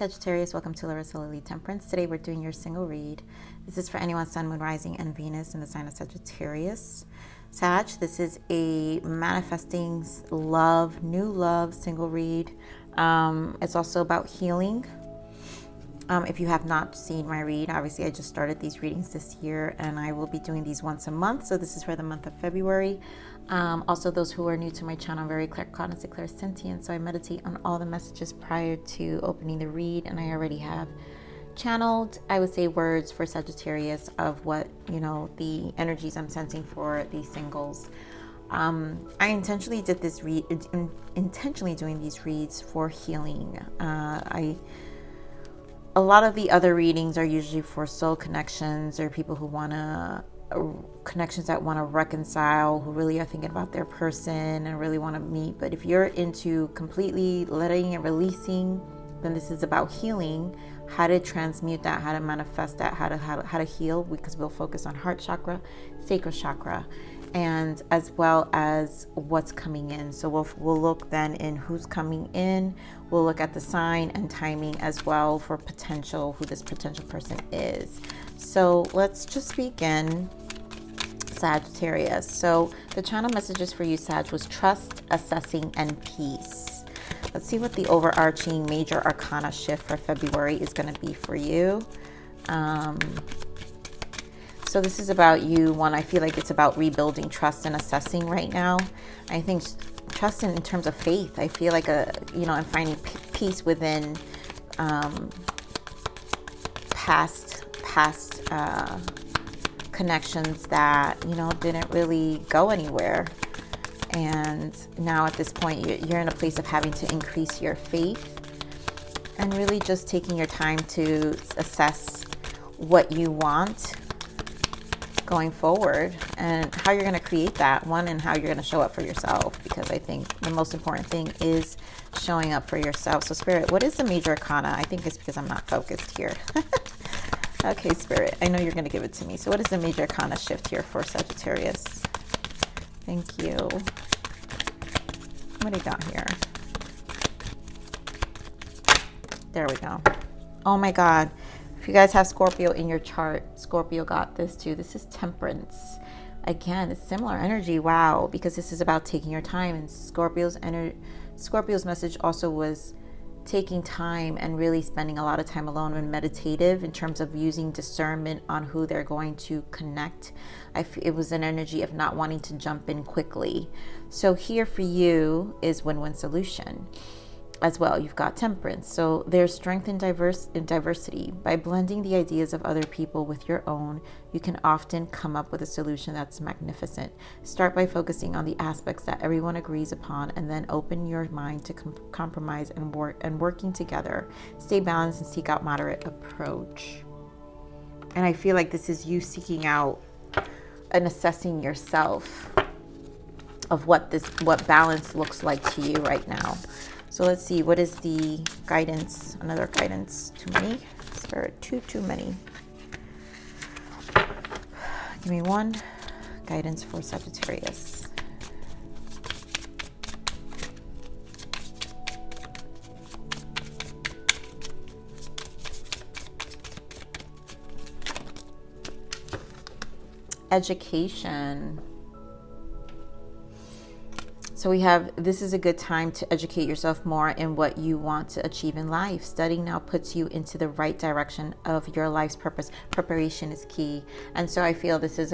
Sagittarius, welcome to Larisa Lili Temperance. Today we're doing your single read. This is for anyone Sun, Moon, Rising, and Venus in the sign of Sagittarius. Sag, this is a manifesting love, new love single read. It's also about healing. If you have not seen my read, obviously I just started these readings this year and I will be doing these once a month. So this is for the month of February. Also, those who are new to my channel, I'm very claircognizant, clairsentient, so I meditate on all the messages prior to opening the read, and I already have channeled, I would say, words for Sagittarius of what, the energies I'm sensing for these singles. I intentionally did this read, intentionally doing these reads for healing. A lot of the other readings are usually for soul connections or people who want to, connections that want to reconcile, who really are thinking about their person and really want to meet. But if you're into completely letting and releasing, then this is about healing, how to transmute that, how to manifest that, how to heal, because we'll focus on heart chakra, sacral chakra, and as well as what's coming in. So we'll look then in who's coming in. We'll look at the sign and timing as well for potential, who this potential person is. So let's just begin, Sagittarius. So the channel messages for you, Sag, was trust, assessing, and peace. Let's see what the overarching major arcana shift for February is going to be for you. So this is about you. One, I feel like it's about rebuilding trust and assessing right now. I think trust in terms of faith. I feel like I'm finding peace within past connections that didn't really go anywhere, and now at this point you're in a place of having to increase your faith and really just taking your time to assess what you want going forward and how you're going to create that one, and how you're going to show up for yourself, because I think the most important thing is showing up for yourself. So Spirit, what is the major arcana? I think it's because I'm not focused here. Okay, Spirit, I know you're going to give it to me. So what is the major arcana shift here for Sagittarius? Thank you. What do you got here? There we go. Oh my God. If you guys have Scorpio in your chart, Scorpio got this too. This is Temperance. Again, it's similar energy. Wow, because this is about taking your time. And Scorpio's message also was taking time and really spending a lot of time alone and meditative in terms of using discernment on who they're going to connect. It was an energy of not wanting to jump in quickly. So here for you is win-win solution. As well, you've got Temperance. So there's strength in diversity. By blending the ideas of other people with your own, you can often come up with a solution that's magnificent. Start by focusing on the aspects that everyone agrees upon, and then open your mind to compromise and working together. Stay balanced and seek out moderate approach. And I feel like this is you seeking out and assessing yourself of what balance looks like to you right now. So let's see, what is the guidance? Another guidance. Too many? Spirit, too many. Give me one guidance for Sagittarius. Education. So we have, this is a good time to educate yourself more in what you want to achieve in life. Studying now puts you into the right direction of your life's purpose. Preparation is key. And so I feel this is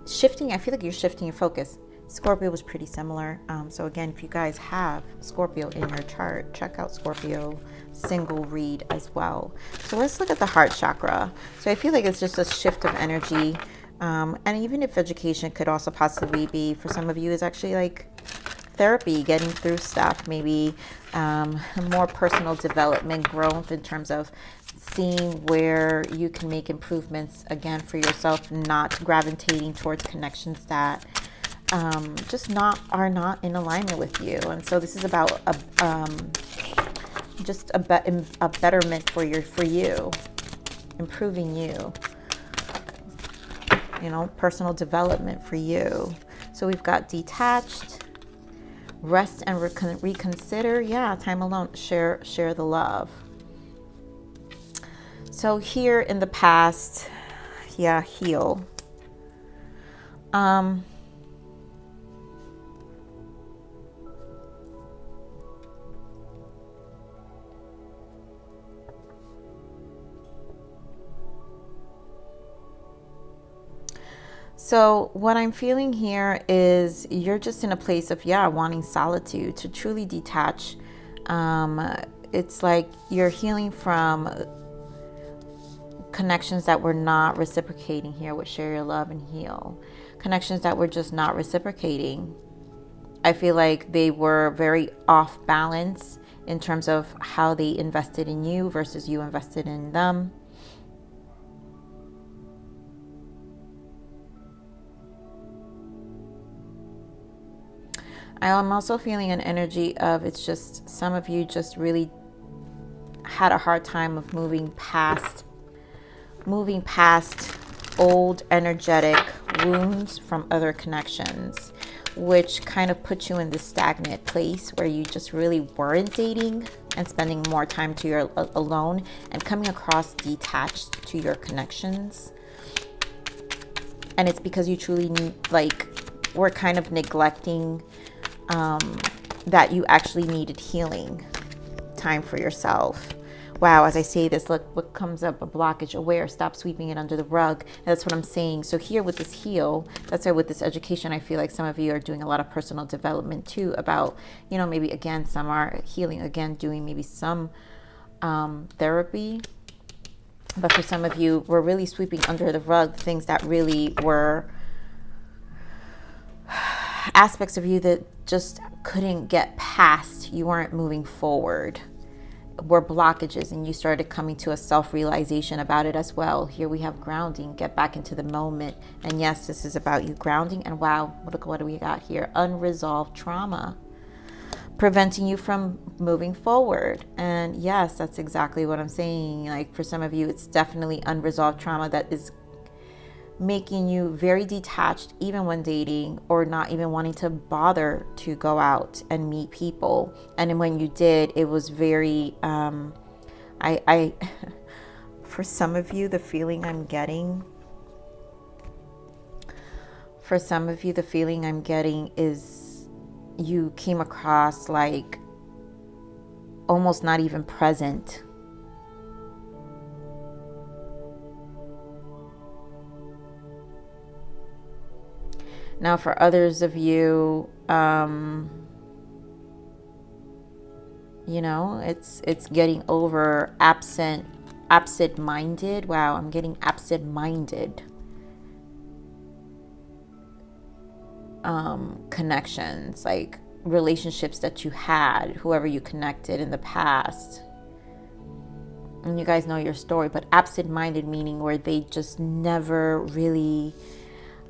shifting. I feel like you're shifting your focus. Scorpio was pretty similar. So again, if you guys have Scorpio in your chart, check out Scorpio single read as well. So let's look at the heart chakra. So I feel like it's just a shift of energy. And even if education could also possibly be, for some of you, is actually like therapy, getting through stuff, maybe more personal development, growth in terms of seeing where you can make improvements again for yourself, not gravitating towards connections that just are not in alignment with you. And so this is about a betterment for you, improving you. Personal development for you. So we've got detached, rest and reconsider. Yeah, time alone. Share the love. So here in the past, yeah, heal. So what I'm feeling here is you're just in a place of, yeah, wanting solitude, to truly detach. It's like you're healing from connections that were not reciprocating here with share your love and heal. Connections that were just not reciprocating. I feel like they were very off balance in terms of how they invested in you versus you invested in them. I'm also feeling an energy of, it's just some of you just really had a hard time of moving past old energetic wounds from other connections, which kind of put you in this stagnant place where you just really weren't dating and spending more time to your alone and coming across detached to your connections. And it's because you truly need, like, were kind of neglecting that you actually needed healing time for yourself. Wow, as I say this, look what comes up, a blockage, aware, stop sweeping it under the rug. And that's what I'm saying. So here with this heal, that's why with this education, I feel like some of you are doing a lot of personal development too about, you know, maybe again, some are healing, again, doing maybe some therapy. But for some of you, we're really sweeping under the rug things that really were aspects of you that just couldn't get past. You weren't moving forward, were blockages, and you started coming to a self-realization about it as well. Here we have grounding, get back into the moment. And yes, this is about you grounding. And wow, look what we got here, unresolved trauma, preventing you from moving forward. And yes, that's exactly what I'm saying. Like for some of you, it's definitely unresolved trauma that is making you very detached even when dating, or not even wanting to bother to go out and meet people. And when you did, it was very I for some of you, the feeling I'm getting is you came across like almost not even present. Now, for others of you, you know, it's getting over absent-minded. Wow, I'm getting absent-minded connections, like relationships that you had, whoever you connected in the past. And you guys know your story, but absent-minded meaning where they just never really,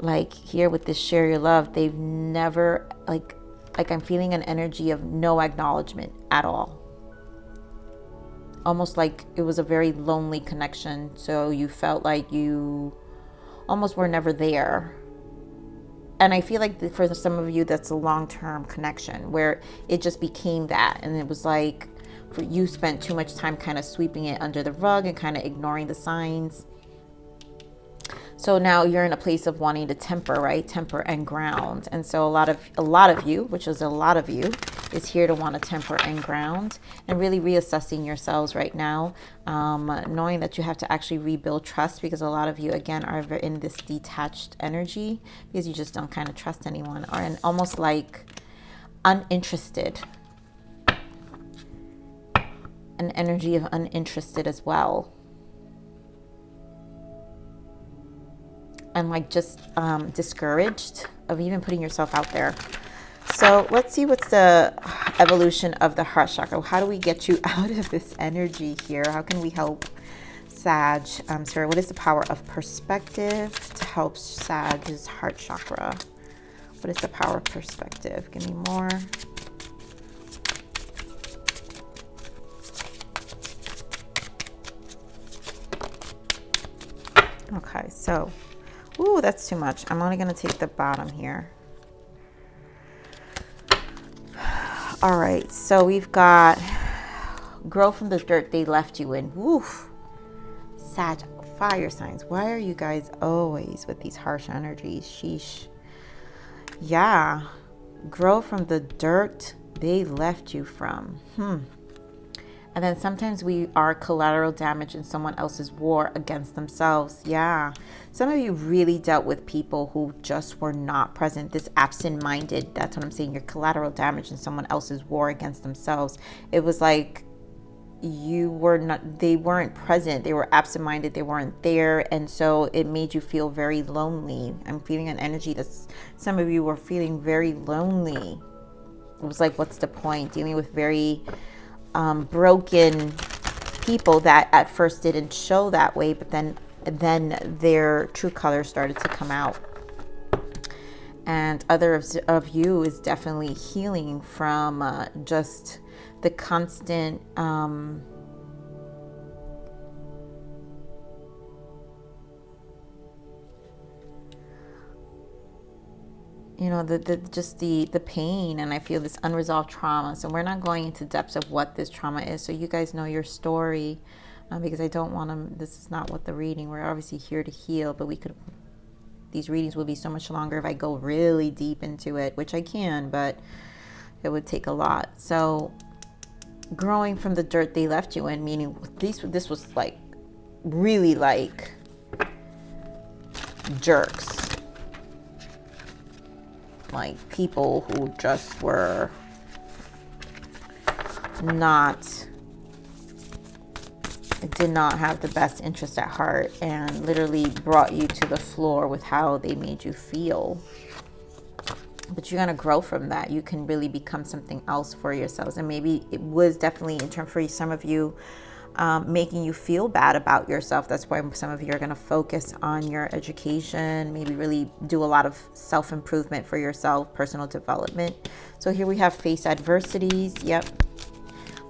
like here with this share your love, they've never, like I'm feeling an energy of no acknowledgement at all. Almost like it was a very lonely connection. So you felt like you almost were never there. And I feel like for some of you, that's a long-term connection where it just became that. And it was like, for you spent too much time kind of sweeping it under the rug and kind of ignoring the signs. So now you're in a place of wanting to temper, right? Temper and ground. And so a lot of you, which is a lot of you, is here to want to temper and ground and really reassessing yourselves right now, knowing that you have to actually rebuild trust, because a lot of you, again, are in this detached energy because you just don't kind of trust anyone, or in almost like uninterested, an energy of uninterested as well. And like just discouraged of even putting yourself out there. So let's see what's the evolution of the heart chakra. How do we get you out of this energy here? How can we help Sag? Sarah, what is the power of perspective to help Sag's heart chakra? What is the power of perspective? Give me more. Okay, so ooh, that's too much. I'm only going to take the bottom here. All right, so we've got grow from the dirt they left you in. Woof. Sag, fire signs. Why are you guys always with these harsh energies? Sheesh. Yeah. Grow from the dirt they left you from. And then sometimes we are collateral damage in someone else's war against themselves. Yeah. Some of you really dealt with people who just were not present. This absent-minded, that's what I'm saying. You're collateral damage in someone else's war against themselves. It was like you were not, they weren't present. They were absent-minded. They weren't there. And so it made you feel very lonely. I'm feeling an energy that some of you were feeling very lonely. It was like, what's the point? Dealing with very broken people that at first didn't show that way, but then their true colors started to come out. And others of you is definitely healing from just the constant you know, the pain, and I feel this unresolved trauma. So we're not going into depths of what this trauma is, so you guys know your story, because I don't want to, this is not what the reading, we're obviously here to heal, but we could, these readings will be so much longer if I go really deep into it, which I can, but it would take a lot. So growing from the dirt they left you in, meaning this was like really like jerks, like people who just were did not have the best interest at heart, and literally brought you to the floor with how they made you feel. But you're going to grow from that. You can really become something else for yourselves. And maybe it was definitely, in terms for some of you, making you feel bad about yourself. That's why some of you are going to focus on your education, maybe really do a lot of self-improvement for yourself, personal development. So here we have face adversities. Yep.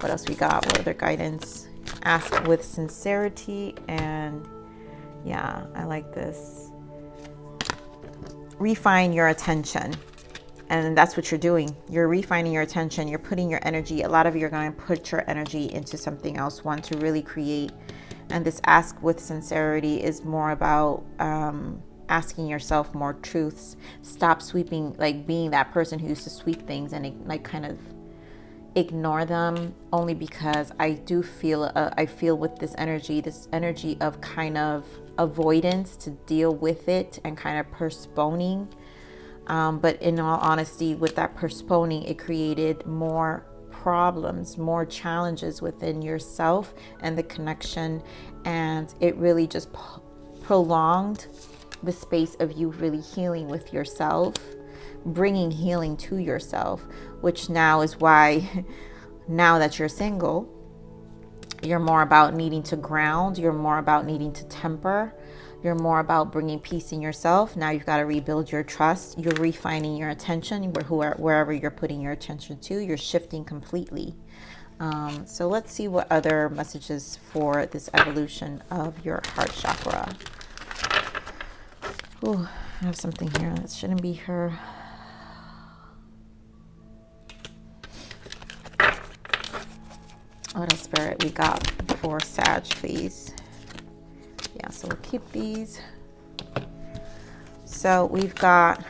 What else we got? What other guidance? Ask with sincerity. And yeah, I like this. Refine your attention. And that's what you're doing. You're refining your attention. You're putting your energy. A lot of you are going to put your energy into something else, one to really create. And this ask with sincerity is more about asking yourself more truths. Stop sweeping, like being that person who used to sweep things and like kind of ignore them, only because I do feel, I feel with this energy of kind of avoidance to deal with it and kind of postponing. But in all honesty, with that postponing, it created more problems, more challenges within yourself and the connection. And it really just prolonged the space of you really healing with yourself, bringing healing to yourself, which now is why, now that you're single, you're more about needing to ground. You're more about needing to temper. You're more about bringing peace in yourself. Now you've got to rebuild your trust. You're refining your attention wherever you're putting your attention to. You're shifting completely. So let's see what other messages for this evolution of your heart chakra. Ooh, I have something here that shouldn't be here. What else, Spirit, we got for Sag, please? Yeah, so we'll keep these. So we've got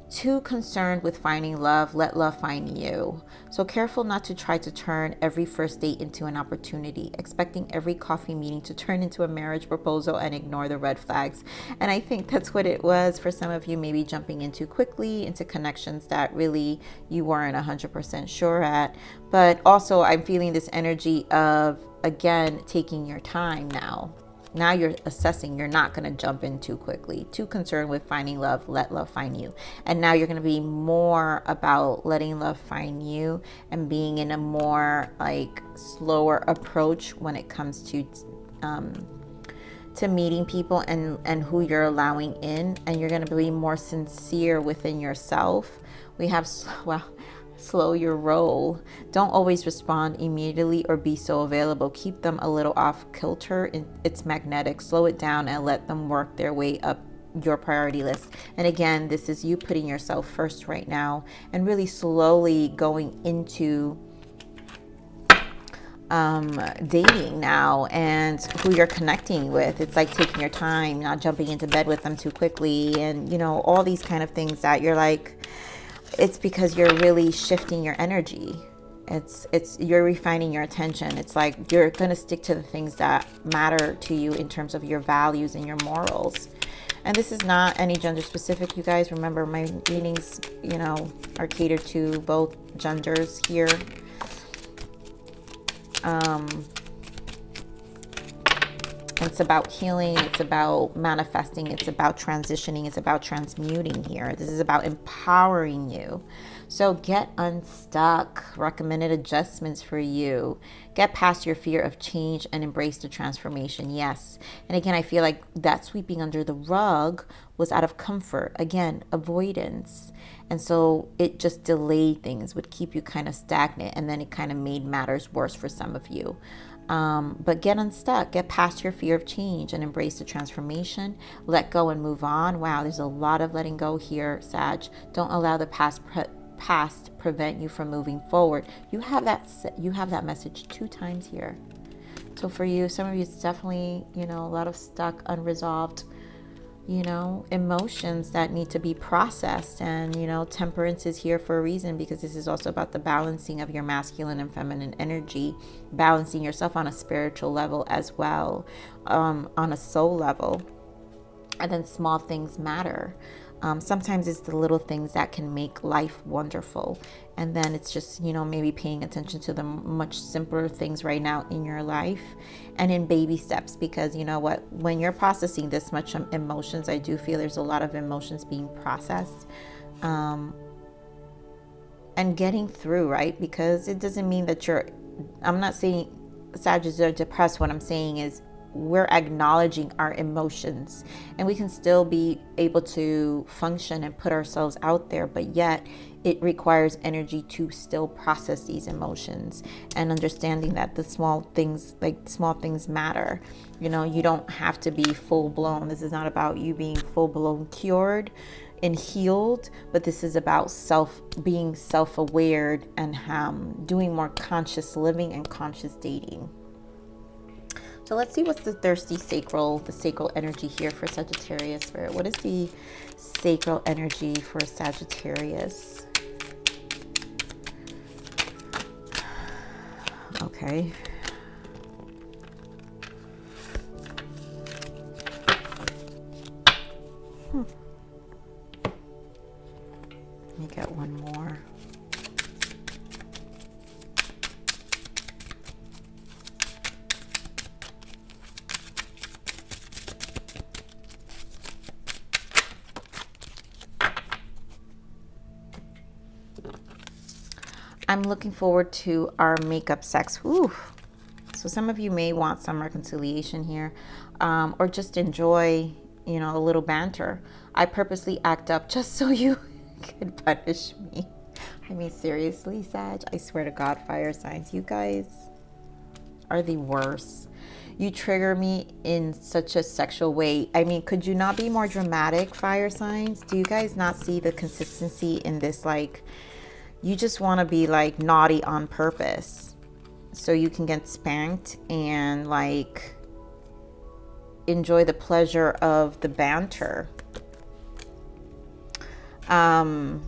too concerned with finding love, let love find you. So careful not to try to turn every first date into an opportunity, expecting every coffee meeting to turn into a marriage proposal and ignore the red flags. And I think that's what it was for some of you, maybe jumping in too quickly into connections that really you weren't 100% sure at. But also I'm feeling this energy of, again, taking your time now. Now you're assessing. You're not going to jump in too quickly. Too concerned with finding love, let love find you. And now you're going to be more about letting love find you and being in a more like slower approach when it comes to meeting people and who you're allowing in. And you're going to be more sincere within yourself. We have, well, slow your roll. Don't always respond immediately or be so available. Keep them a little off kilter. It's magnetic. Slow it down and let them work their way up your priority list. And again, this is you putting yourself first right now and really slowly going into dating now and who you're connecting with. It's like taking your time, not jumping into bed with them too quickly, and you know, all these kind of things that you're like, it's because you're really shifting your energy. It's you're refining your attention. It's like you're going to stick to the things that matter to you in terms of your values and your morals. And this is not any gender specific, you guys. Remember, my readings, you know, are catered to both genders here. It's about healing, it's about manifesting, it's about transitioning, it's about transmuting here. This is about empowering you. So get unstuck. Recommended adjustments for you. Get past your fear of change and embrace the transformation. Yes. And again, I feel like that sweeping under the rug was out of comfort. Again, avoidance. And so it just delayed things, would keep you kind of stagnant. And then it kind of made matters worse for some of you. But get unstuck, get past your fear of change and embrace the transformation. Let go and move on. Wow, there's a lot of letting go here, Sag. Don't allow the past prevent you from moving forward. You have that message 2 times here. So for you, some of you, it's definitely, you know, a lot of stuck, unresolved, you know, emotions that need to be processed. And, you know, temperance is here for a reason, because this is also about the balancing of your masculine and feminine energy, balancing yourself on a spiritual level as well, on a soul level. And then small things matter. Sometimes it's the little things that can make life wonderful. And then it's just, you know, maybe paying attention to the much simpler things right now in your life and in baby steps. Because you know what, when you're processing this much emotions, I do feel there's a lot of emotions being processed and getting through, right? Because it doesn't mean that I'm not saying Sagittarius are depressed. What I'm saying is we're acknowledging our emotions, and we can still be able to function and put ourselves out there, but yet it requires energy to still process these emotions, and understanding that the small things matter. You know, you don't have to be full blown. This is not about you being full blown cured and healed, but this is about being self-aware and doing more conscious living and conscious dating. So let's see what's the sacral energy here for Sagittarius Spirit. What is the sacral energy for Sagittarius? Okay. Let me get one more. I'm looking forward to our makeup sex. Whew. So some of you may want some reconciliation here, or just enjoy, you know, a little banter. I purposely act up just so you could punish me. I mean, seriously, Sag, I swear to God, fire signs, you guys are the worst. You trigger me in such a sexual way. I mean, could you not be more dramatic, fire signs? Do you guys not see the consistency in this? Like, you just want to be like naughty on purpose so you can get spanked and like enjoy the pleasure of the banter. I'm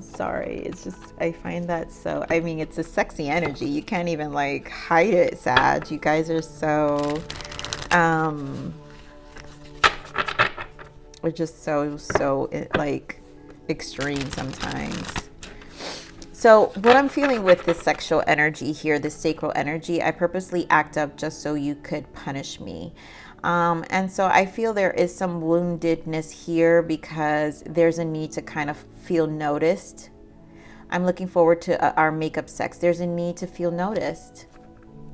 sorry. It's just, I find that so, I mean, it's a sexy energy. You can't even like hide it, Sag. You guys are so, we're just so like extreme sometimes. So what I'm feeling with this sexual energy here, this sacral energy, I purposely act up just so you could punish me. And so I feel there is some woundedness here because there's a need to kind of feel noticed. I'm looking forward to our makeup sex. There's a need to feel noticed,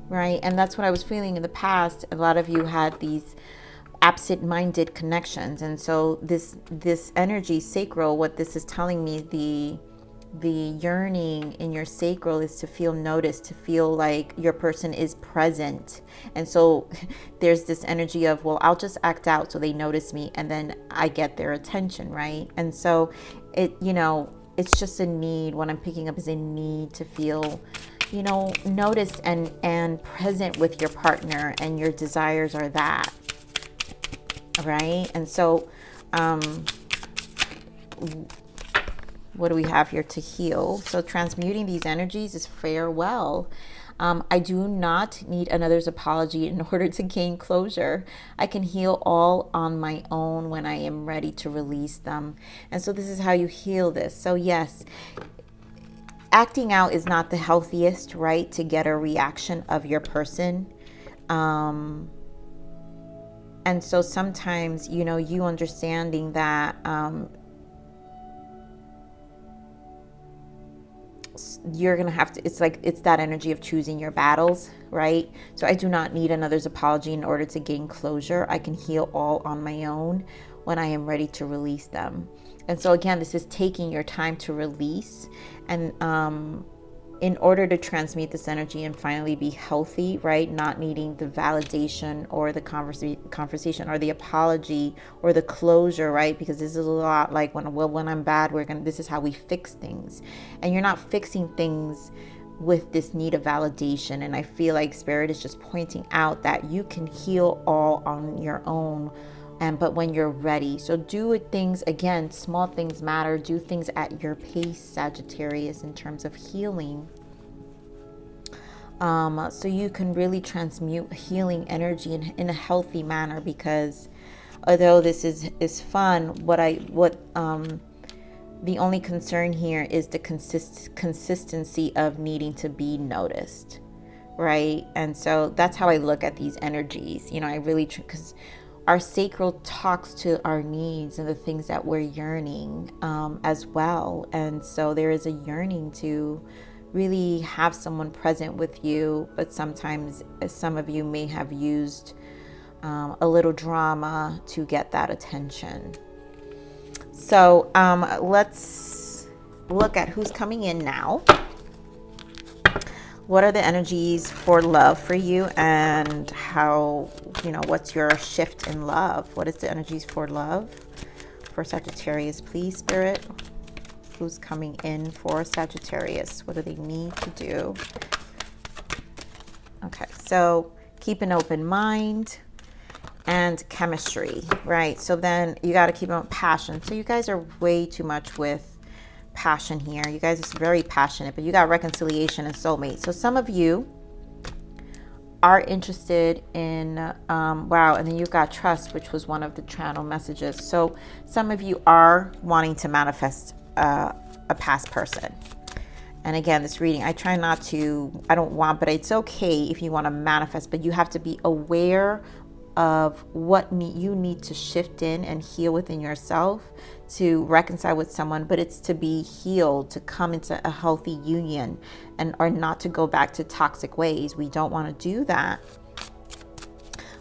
right? And that's what I was feeling in the past. A lot of you had these absent-minded connections, and so this energy, sacral, what this is telling me, the yearning in your sacral is to feel noticed, to feel like your person is present. And so there's this energy of, well, I'll just act out so they notice me and then I get their attention, right? And so it, you know, it's just a need. What I'm picking up is a need to feel, you know, noticed and present with your partner, and your desires are that, right? And so what do we have here to heal? So transmuting these energies is farewell. I do not need another's apology in order to gain closure. I can heal all on my own when I am ready to release them. And so this is how you heal this. So yes, acting out is not the healthiest, right? To get a reaction of your person. And so sometimes, you know, you understanding that you're gonna have to, it's like, it's that energy of choosing your battles, right? So I do not need another's apology in order to gain closure. I can heal all on my own when I am ready to release them. And so again, this is taking your time to release, and in order to transmute this energy and finally be healthy, right? Not needing the validation or the conversation or the apology or the closure, right? Because this is a lot like when I'm bad, this is how we fix things. And you're not fixing things with this need of validation. And I feel like Spirit is just pointing out that you can heal all on your own. But when you're ready, so do things, again, small things matter. Do things at your pace, Sagittarius, in terms of healing. So you can really transmute healing energy in a healthy manner, because although this is fun, the only concern here is the consistency of needing to be noticed, right? And so that's how I look at these energies. You know, I really, because our sacral talks to our needs and the things that we're yearning as well. And so there is a yearning to really have someone present with you, but sometimes some of you may have used a little drama to get that attention. So let's look at who's coming in now. What are the energies for love for you, and how, you know, what's your shift in love? What is the energies for love for Sagittarius, please, Spirit? Who's coming in for Sagittarius? What do they need to do? Okay, so keep an open mind and chemistry, right? So then you got to keep on passion. So you guys are way too much with passion here. You guys are very passionate, but you got reconciliation and soulmate. So some of you are interested in wow, and then you've got trust, which was one of the channel messages. So some of you are wanting to manifest a past person. And again, this reading, I try not to, I don't want, but it's okay if you want to manifest, but you have to be aware of what you need to shift in and heal within yourself to reconcile with someone. But it's to be healed, to come into a healthy union, and or not to go back to toxic ways. We don't want to do that.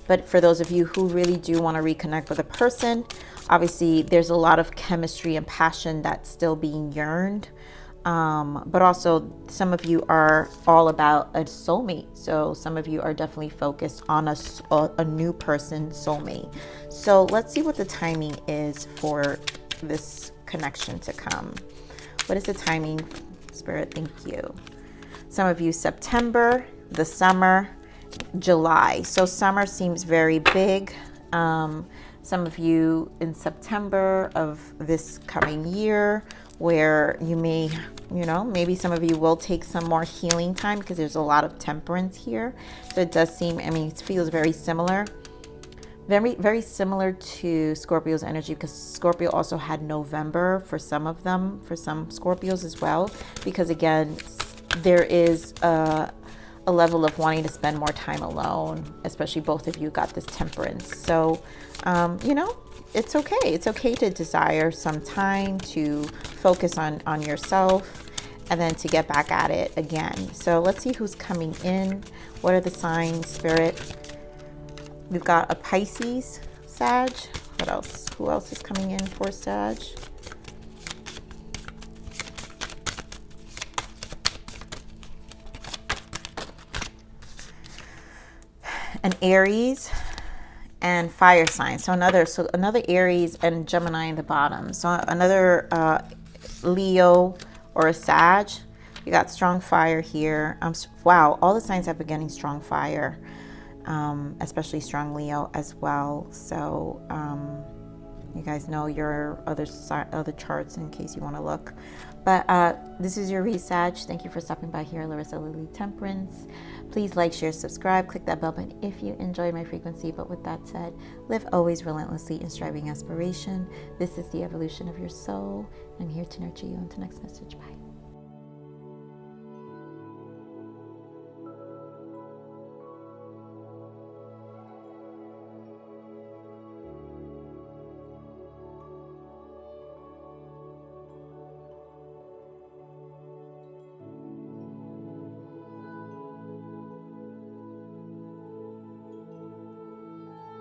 But for those of you who really do want to reconnect with a person, obviously there's a lot of chemistry and passion that's still being yearned. But also some of you are all about a soulmate. So some of you are definitely focused on a new person, soulmate. So let's see what the timing is for this connection to come. What is the timing, Spirit? Thank you. Some of you September, the summer, July. So summer seems very big. Some of you in September of this coming year, where you may, you know, maybe some of you will take some more healing time, because there's a lot of temperance here. So it does seem, I mean, it feels very similar. Very, very similar to Scorpio's energy, because Scorpio also had November for some of them, for some Scorpios as well. Because again, there is a level of wanting to spend more time alone, especially both of you got this temperance. So, you know, it's okay. It's okay to desire some time to focus on yourself and then to get back at it again. So let's see who's coming in. What are the signs, Spirit? We've got a Pisces, Sag. What else? Who else is coming in for Sag? An Aries and fire sign. So another Aries and Gemini in the bottom. So another Leo or a Sag, you got strong fire here. Wow, all the signs have been getting strong fire, especially strong Leo as well. So you guys know your other charts in case you want to look. But this is your read, Sag. Thank you for stopping by here, Larisa Lili Temperance. Please like, share, subscribe, click that bell button if you enjoy my frequency. But with that said, live always relentlessly in striving aspiration. This is the evolution of your soul. I'm here to nurture you. Until next message. Bye.